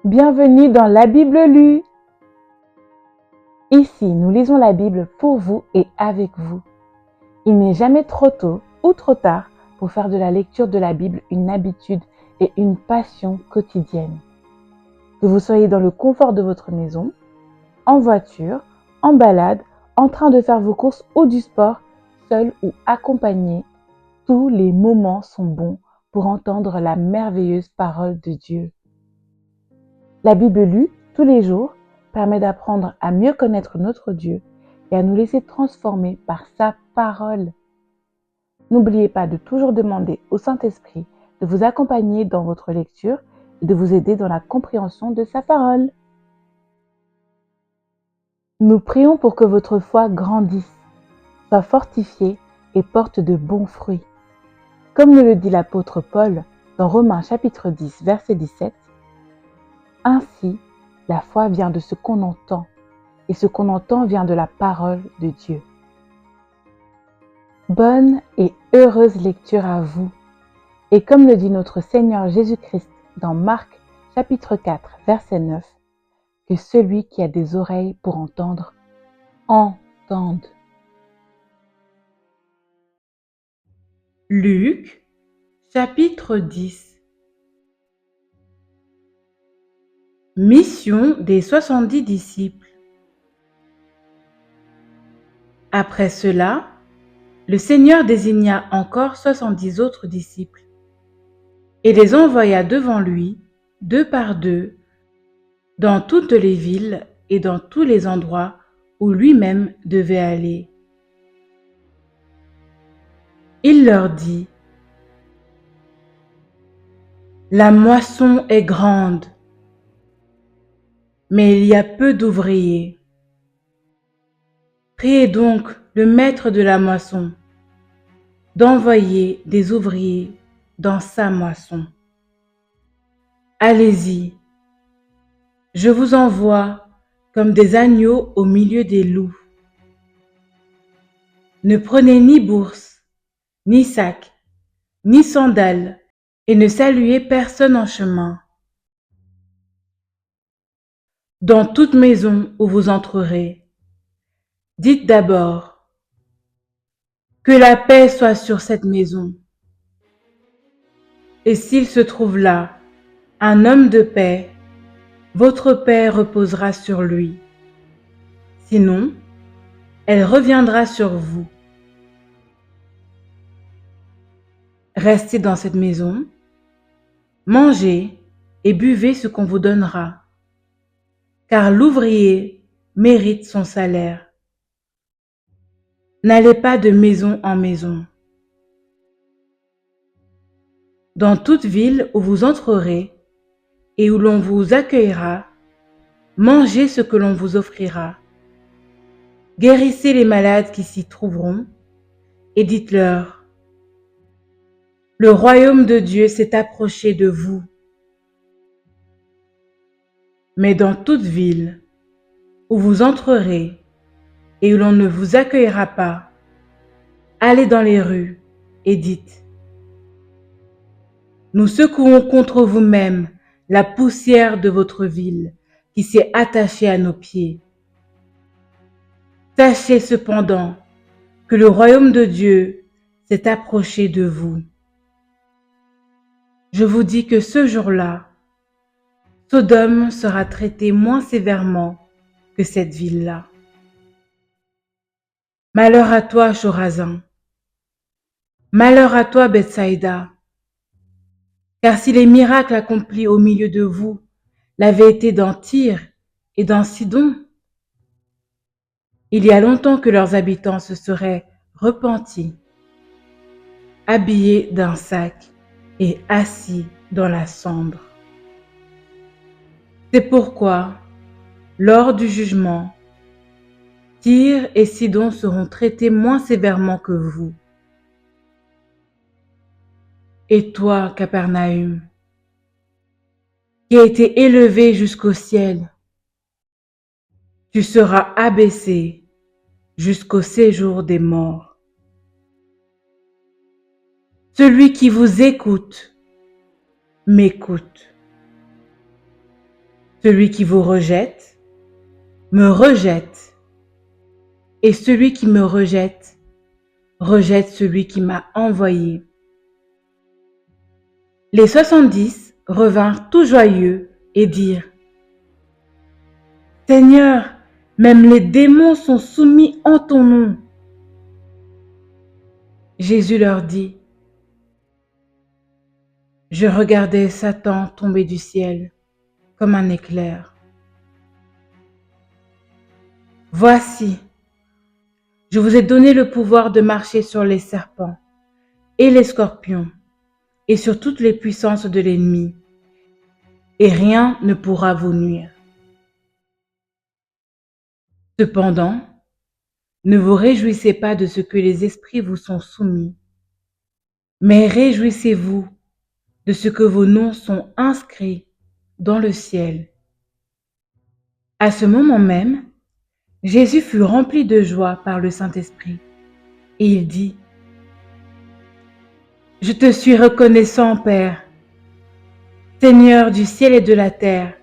Bienvenue dans la Bible lue. Ici, nous lisons la Bible pour vous et avec vous. Il n'est jamais trop tôt ou trop tard pour faire de la lecture de la Bible une habitude et une passion quotidienne. Que vous soyez dans le confort de votre maison, en voiture, en balade, en train de faire vos courses ou du sport, seul ou accompagné, tous les moments sont bons pour entendre la merveilleuse parole de Dieu. La Bible lue tous les jours permet d'apprendre à mieux connaître notre Dieu et à nous laisser transformer par sa parole. N'oubliez pas de toujours demander au Saint-Esprit de vous accompagner dans votre lecture et de vous aider dans la compréhension de sa parole. Nous prions pour que votre foi grandisse, soit fortifiée et porte de bons fruits. Comme nous le dit l'apôtre Paul dans Romains chapitre 10, verset 17, « Ainsi, la foi vient de ce qu'on entend, et ce qu'on entend vient de la parole de Dieu. » Bonne et heureuse lecture à vous. Et comme le dit notre Seigneur Jésus-Christ dans Marc chapitre 4, verset 9, que celui qui a des oreilles pour entendre, entende. Luc chapitre 10. Mission des 70 disciples. Après cela, le Seigneur désigna encore 70 autres disciples et les envoya devant lui, deux par deux, dans toutes les villes et dans tous les endroits où lui-même devait aller. Il leur dit : « La moisson est grande, mais il y a peu d'ouvriers. Priez donc le maître de la moisson d'envoyer des ouvriers dans sa moisson. Allez-y, je vous envoie comme des agneaux au milieu des loups. Ne prenez ni bourse, ni sac, ni sandales, et ne saluez personne en chemin. Dans toute maison où vous entrerez, dites d'abord : que la paix soit sur cette maison. Et s'il se trouve là un homme de paix, votre paix reposera sur lui. Sinon, elle reviendra sur vous. Restez dans cette maison, mangez et buvez ce qu'on vous donnera, car l'ouvrier mérite son salaire. N'allez pas de maison en maison. Dans toute ville où vous entrerez et où l'on vous accueillera, mangez ce que l'on vous offrira. Guérissez les malades qui s'y trouveront et dites-leur : le royaume de Dieu s'est approché de vous. Mais dans toute ville où vous entrerez et où l'on ne vous accueillera pas, allez dans les rues et dites : nous secouons contre vous-même la poussière de votre ville qui s'est attachée à nos pieds. Sachez cependant que le royaume de Dieu s'est approché de vous. Je vous dis que ce jour-là, Sodome sera traitée moins sévèrement que cette ville-là. Malheur à toi, Chorazin. Malheur à toi, Bethsaïda. Car si les miracles accomplis au milieu de vous l'avaient été dans Tyr et dans Sidon, il y a longtemps que leurs habitants se seraient repentis, habillés d'un sac et assis dans la cendre. C'est pourquoi, lors du jugement, Tyr et Sidon seront traités moins sévèrement que vous. Et toi, Capernaüm, qui a été élevé jusqu'au ciel, tu seras abaissé jusqu'au séjour des morts. Celui qui vous écoute, m'écoute. Celui qui vous rejette, me rejette. Et celui qui me rejette, rejette celui qui m'a envoyé. Les 70 revinrent tout joyeux et dirent: Seigneur, même les démons sont soumis en ton nom. Jésus leur dit: Je regardais Satan tomber du ciel comme un éclair. Voici, je vous ai donné le pouvoir de marcher sur les serpents et les scorpions et sur toutes les puissances de l'ennemi, et rien ne pourra vous nuire. Cependant, ne vous réjouissez pas de ce que les esprits vous sont soumis, mais réjouissez-vous de ce que vos noms sont inscrits dans le ciel. À ce moment même, Jésus fut rempli de joie par le Saint-Esprit, et il dit: Je te suis reconnaissant, Père, Seigneur du ciel et de la terre,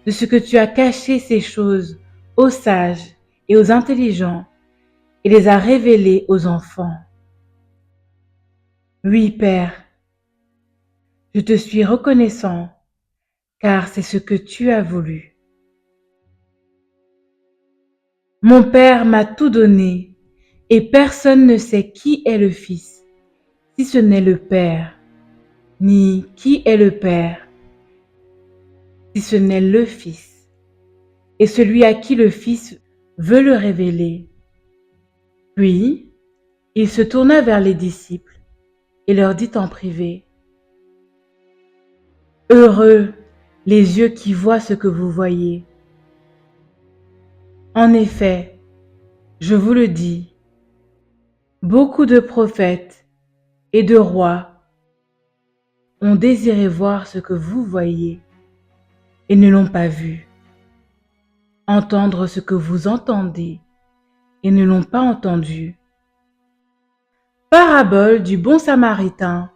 de ce que tu as caché ces choses aux sages et aux intelligents et les as révélées aux enfants. Oui, Père, je te suis reconnaissant, car c'est ce que tu as voulu. Mon Père m'a tout donné, et personne ne sait qui est le Fils, si ce n'est le Père, ni qui est le Père, si ce n'est le Fils, et celui à qui le Fils veut le révéler. Puis, il se tourna vers les disciples et leur dit en privé: Heureux les yeux qui voient ce que vous voyez. En effet, je vous le dis, beaucoup de prophètes et de rois ont désiré voir ce que vous voyez et ne l'ont pas vu, entendre ce que vous entendez et ne l'ont pas entendu. Parabole du bon Samaritain.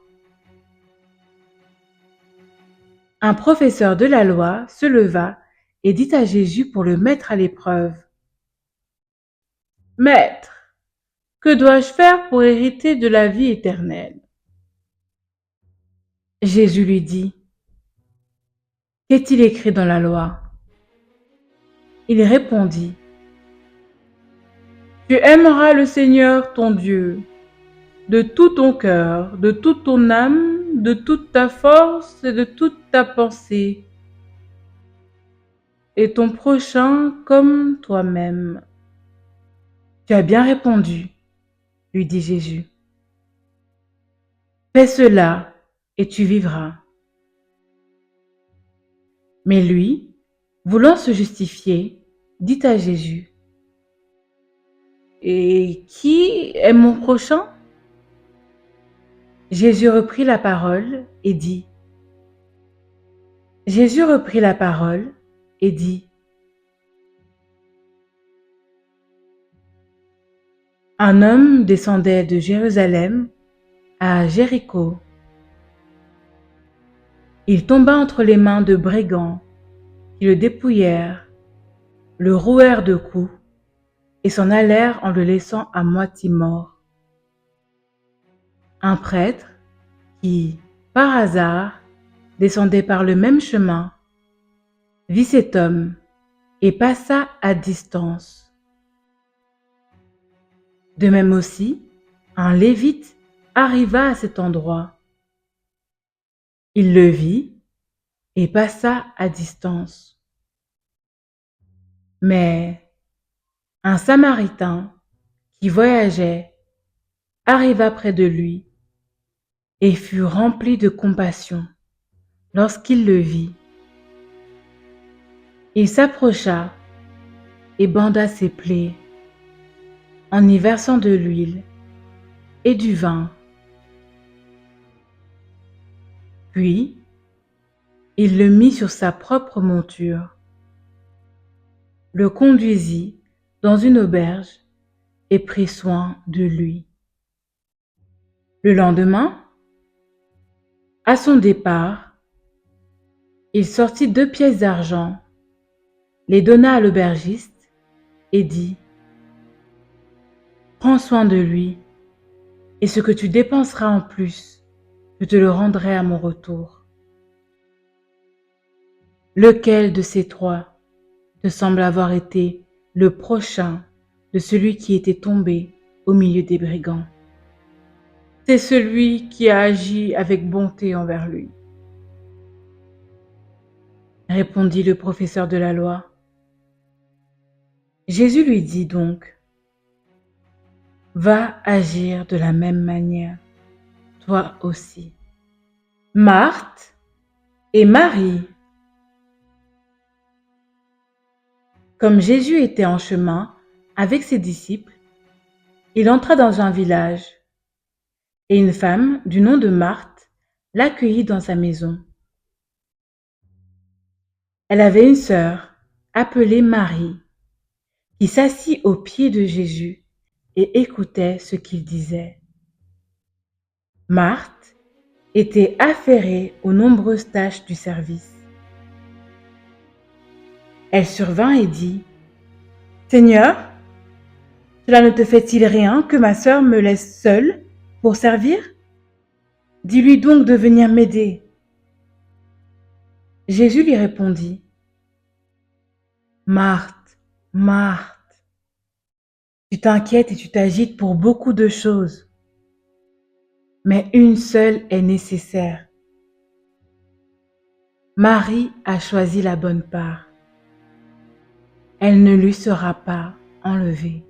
Un professeur de la loi se leva et dit à Jésus pour le mettre à l'épreuve: Maître, que dois-je faire pour hériter de la vie éternelle? Jésus lui dit: Qu'est-il écrit dans la loi? Il répondit: Tu aimeras le Seigneur ton Dieu de tout ton cœur, de toute ton âme, de toute ta force et de toute ta pensée, et ton prochain comme toi-même. Tu as bien répondu, lui dit Jésus. Fais cela et tu vivras. Mais lui, voulant se justifier, dit à Jésus: Et qui est mon prochain? Jésus reprit la parole et dit: Un homme descendait de Jérusalem à Jéricho. Il tomba entre les mains de brigands qui le dépouillèrent, le rouèrent de coups et s'en allèrent en le laissant à moitié mort. Un prêtre qui, par hasard, descendait par le même chemin, vit cet homme et passa à distance. De même aussi, un lévite arriva à cet endroit. Il le vit et passa à distance. Mais un Samaritain qui voyageait arriva près de lui et fut rempli de compassion lorsqu'il le vit. Il s'approcha et banda ses plaies en y versant de l'huile et du vin. Puis, il le mit sur sa propre monture, le conduisit dans une auberge et prit soin de lui. Le lendemain, à son départ, il sortit 2 pièces d'argent les donna à l'aubergiste et dit : « Prends soin de lui, et ce que tu dépenseras en plus, je te le rendrai à mon retour. » Lequel de ces trois te semble avoir été le prochain de celui qui était tombé au milieu des brigands ? C'est celui qui a agi avec bonté envers lui, répondit le professeur de la loi. Jésus lui dit donc : « Va agir de la même manière, toi aussi. » Marthe et Marie. Comme Jésus était en chemin avec ses disciples, il entra dans un village, et une femme du nom de Marthe l'accueillit dans sa maison. Elle avait une sœur appelée Marie, qui s'assit aux pieds de Jésus et écoutait ce qu'il disait. Marthe était affairée aux nombreuses tâches du service. Elle survint et dit : « Seigneur, cela ne te fait-il rien que ma sœur me laisse seule pour servir ? Dis-lui donc de venir m'aider. » Jésus lui répondit : « Marthe, Marthe, tu t'inquiètes et tu t'agites pour beaucoup de choses, mais une seule est nécessaire. Marie a choisi la bonne part. Elle ne lui sera pas enlevée. »